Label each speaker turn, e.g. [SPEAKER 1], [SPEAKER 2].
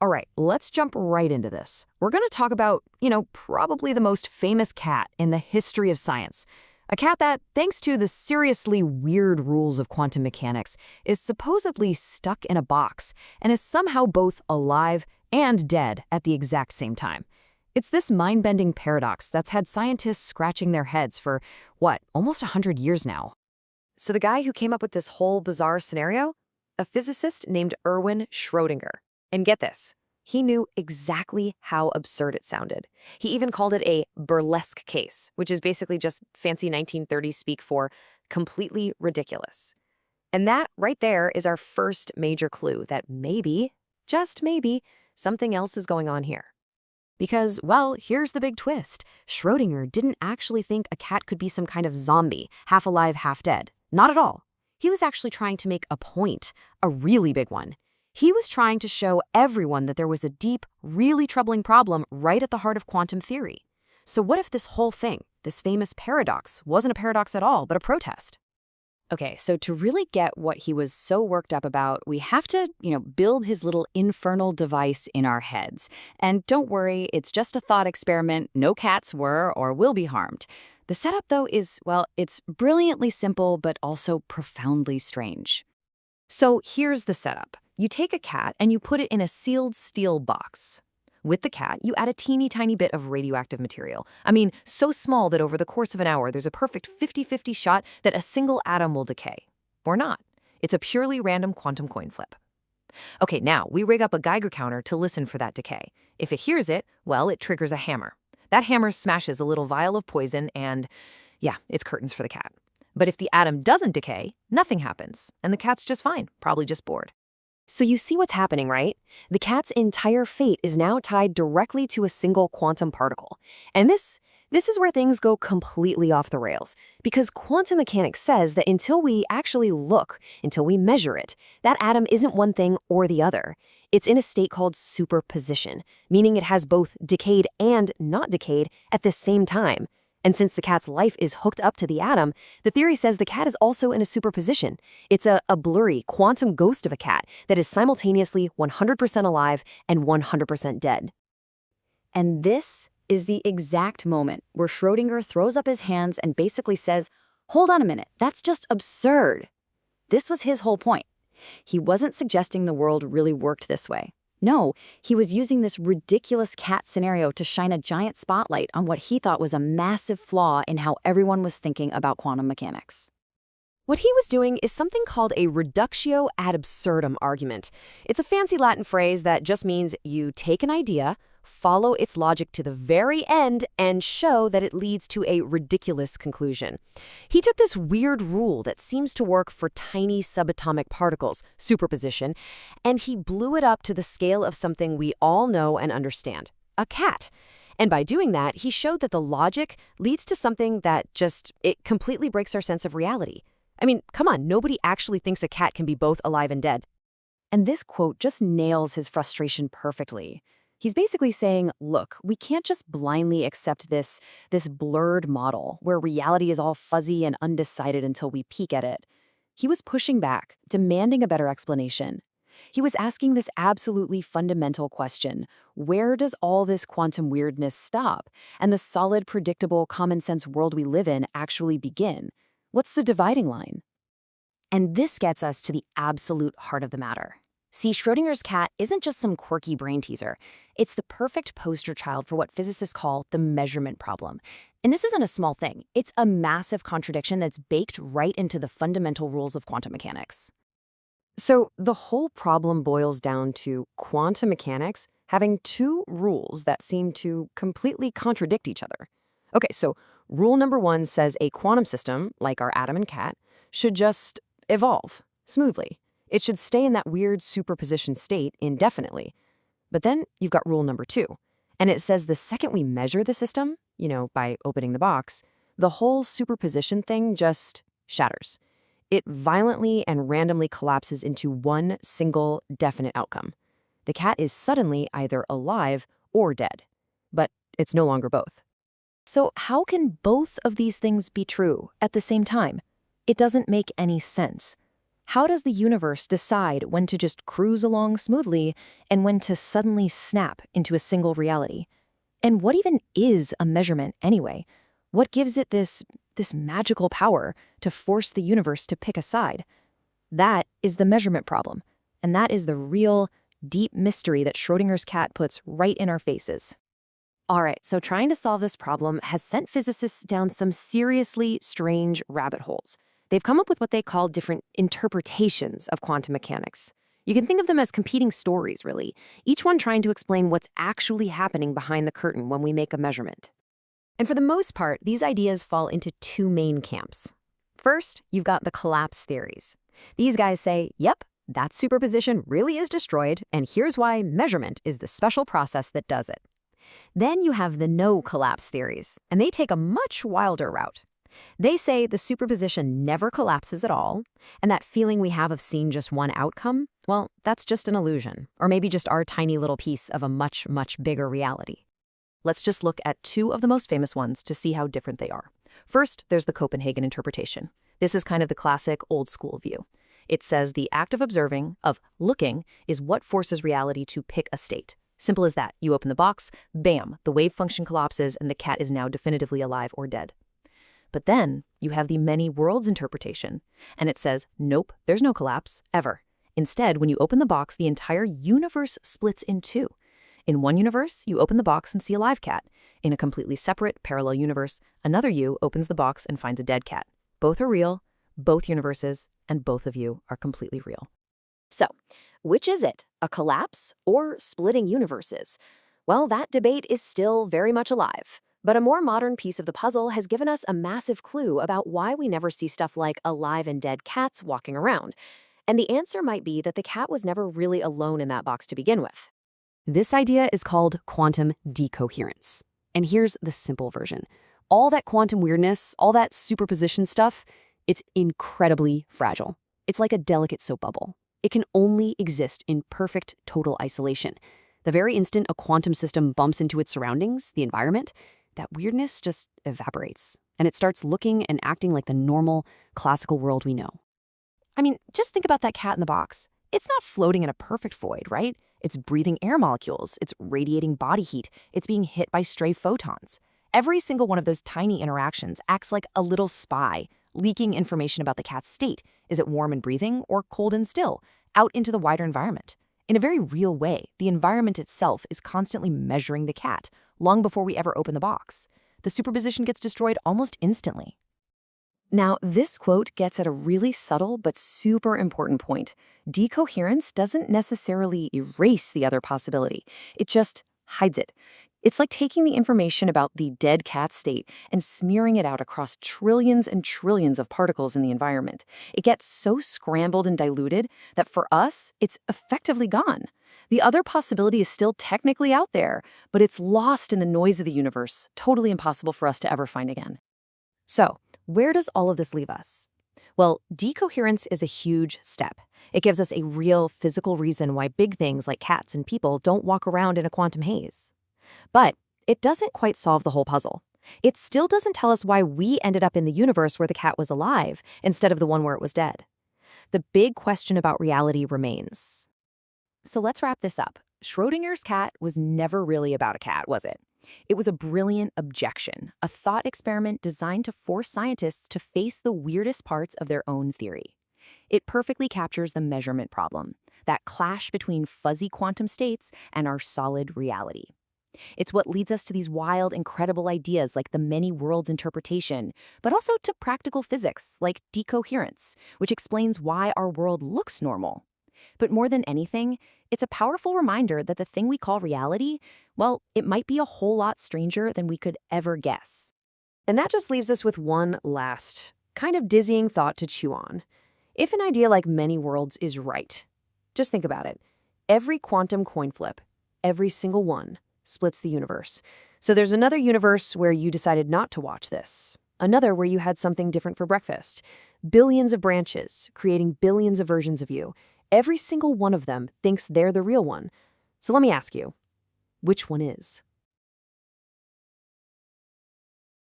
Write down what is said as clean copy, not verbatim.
[SPEAKER 1] All right, let's jump right into this. We're going to talk about, probably the most famous cat in the history of science. A cat that, thanks to the seriously weird rules of quantum mechanics, is supposedly stuck in a box and is somehow both alive and dead at the exact same time. It's this mind-bending paradox that's had scientists scratching their heads for, almost 100 years now. So the guy who came up with this whole bizarre scenario? A physicist named Erwin Schrödinger. And get this, he knew exactly how absurd it sounded. He even called it a burlesque case, which is basically just fancy 1930s speak for completely ridiculous. And that right there is our first major clue that maybe, just maybe, something else is going on here. Because, here's the big twist. Schrödinger didn't actually think a cat could be some kind of zombie, half alive, half dead. Not at all. He was actually trying to make a point, a really big one. He was trying to show everyone that there was a deep, really troubling problem right at the heart of quantum theory. So what if this whole thing, this famous paradox, wasn't a paradox at all, but a protest? Okay, so to really get what he was so worked up about, we have to, build his little infernal device in our heads. And don't worry, it's just a thought experiment. No cats were or will be harmed. The setup, though, is, it's brilliantly simple, but also profoundly strange. So here's the setup. You take a cat and you put it in a sealed steel box. With the cat, you add a teeny tiny bit of radioactive material. I mean, so small that over the course of an hour, there's a perfect 50-50 shot that a single atom will decay. Or not. It's a purely random quantum coin flip. Okay, now we rig up a Geiger counter to listen for that decay. If it hears it, it triggers a hammer. That hammer smashes a little vial of poison and, it's curtains for the cat. But if the atom doesn't decay, nothing happens, and the cat's just fine, probably just bored. So you see what's happening, right? The cat's entire fate is now tied directly to a single quantum particle. And this is where things go completely off the rails, because quantum mechanics says that until we actually look, until we measure it, that atom isn't one thing or the other. It's in a state called superposition, meaning it has both decayed and not decayed at the same time. And since the cat's life is hooked up to the atom, the theory says the cat is also in a superposition. It's a blurry, quantum ghost of a cat that is simultaneously 100% alive and 100% dead. And this is the exact moment where Schrödinger throws up his hands and basically says, hold on a minute, that's just absurd. This was his whole point. He wasn't suggesting the world really worked this way. No, he was using this ridiculous cat scenario to shine a giant spotlight on what he thought was a massive flaw in how everyone was thinking about quantum mechanics. What he was doing is something called a reductio ad absurdum argument. It's a fancy Latin phrase that just means you take an idea, follow its logic to the very end, and show that it leads to a ridiculous conclusion. He took this weird rule that seems to work for tiny subatomic particles, superposition, and he blew it up to the scale of something we all know and understand, a cat. And by doing that, he showed that the logic leads to something that it completely breaks our sense of reality. I mean, come on, nobody actually thinks a cat can be both alive and dead. And this quote just nails his frustration perfectly. He's basically saying, look, we can't just blindly accept this blurred model where reality is all fuzzy and undecided until we peek at it. He was pushing back, demanding a better explanation. He was asking this absolutely fundamental question: where does all this quantum weirdness stop and the solid, predictable, common-sense world we live in actually begin? What's the dividing line? And this gets us to the absolute heart of the matter. See, Schrödinger's cat isn't just some quirky brain teaser. It's the perfect poster child for what physicists call the measurement problem. And this isn't a small thing. It's a massive contradiction that's baked right into the fundamental rules of quantum mechanics. So the whole problem boils down to quantum mechanics having two rules that seem to completely contradict each other. Okay, so rule number one says a quantum system, like our atom and cat, should just evolve smoothly. It should stay in that weird superposition state indefinitely. But then you've got rule number two, and it says the second we measure the system, by opening the box, the whole superposition thing just shatters. It violently and randomly collapses into one single definite outcome. The cat is suddenly either alive or dead, but it's no longer both. So how can both of these things be true at the same time? It doesn't make any sense.
[SPEAKER 2] How does the universe decide when to just cruise along smoothly and when to suddenly snap into a single reality? And what even is a measurement anyway? What gives it this magical power to force the universe to pick a side? That is the measurement problem, and that is the real, deep mystery that Schrödinger's cat puts right in our faces. All right, so trying to solve this problem has sent physicists down some seriously strange rabbit holes. They've come up with what they call different interpretations of quantum mechanics. You can think of them as competing stories, really, each one trying to explain what's actually happening behind the curtain when we make a measurement.
[SPEAKER 1] And for the most part, these ideas fall into two main camps. First, you've got the collapse theories. These guys say, yep, that superposition really is destroyed, and here's why measurement is the special process that does it. Then you have the no-collapse theories, and they take a much wilder route. They say the superposition never collapses at all, and that feeling we have of seeing just one outcome, well, that's just an illusion, or maybe just our tiny little piece of a much, much bigger reality.
[SPEAKER 2] Let's just look at two of the most famous ones to see how different they are. First, there's the Copenhagen interpretation. This is kind of the classic old-school view. It says the act of observing, of looking, is what forces reality to pick a state. Simple as that. You open the box, bam, the wave function collapses, and the cat is now definitively alive or dead. But then you have the many worlds interpretation, and it says, nope, there's no collapse, ever. Instead, when you open the box, the entire universe splits in two. In one universe, you open the box and see a live cat. In a completely separate, parallel universe, another you opens the box and finds a dead cat. Both are real, both universes, and both of you are completely real.
[SPEAKER 1] So, which is it, a collapse or splitting universes? Well, that debate is still very much alive. But a more modern piece of the puzzle has given us a massive clue about why we never see stuff like alive and dead cats walking around. And the answer might be that the cat was never really alone in that box to begin with. This idea is called quantum decoherence. And here's the simple version. All that quantum weirdness, all that superposition stuff, it's incredibly fragile. It's like a delicate soap bubble. It can only exist in perfect total isolation. The very instant a quantum system bumps into its surroundings, the environment, that weirdness just evaporates, and it starts looking and acting like the normal, classical world we know. I mean, just think about that cat in the box. It's not floating in a perfect void, right? It's breathing air molecules, it's radiating body heat, it's being hit by stray photons. Every single one of those tiny interactions acts like a little spy, leaking information about the cat's state. Is it warm and breathing or cold and still? Out into the wider environment. In a very real way, the environment itself is constantly measuring the cat, long before we ever open the box. The superposition gets destroyed almost instantly. Now, this quote gets at a really subtle but super important point. Decoherence doesn't necessarily erase the other possibility. It just hides it. It's like taking the information about the dead cat state and smearing it out across trillions and trillions of particles in the environment. It gets so scrambled and diluted that for us, it's effectively gone. The other possibility is still technically out there, but it's lost in the noise of the universe, totally impossible for us to ever find again. So, where does all of this leave us? Well, decoherence is a huge step. It gives us a real physical reason why big things like cats and people don't walk around in a quantum haze. But it doesn't quite solve the whole puzzle. It still doesn't tell us why we ended up in the universe where the cat was alive instead of the one where it was dead. The big question about reality remains. So let's wrap this up. Schrödinger's cat was never really about a cat, was it? It was a brilliant objection, a thought experiment designed to force scientists to face the weirdest parts of their own theory. It perfectly captures the measurement problem, that clash between fuzzy quantum states and our solid reality. It's what leads us to these wild, incredible ideas like the many worlds interpretation, but also to practical physics like decoherence, which explains why our world looks normal. But more than anything, it's a powerful reminder that the thing we call reality, well, it might be a whole lot stranger than we could ever guess. And that just leaves us with one last, kind of dizzying thought to chew on. If an idea like many worlds is right, just think about it. Every quantum coin flip, every single one, splits the universe. So there's another universe where you decided not to watch this. Another where you had something different for breakfast. Billions of branches, creating billions of versions of you. Every single one of them thinks they're the real one. So let me ask you, which one is?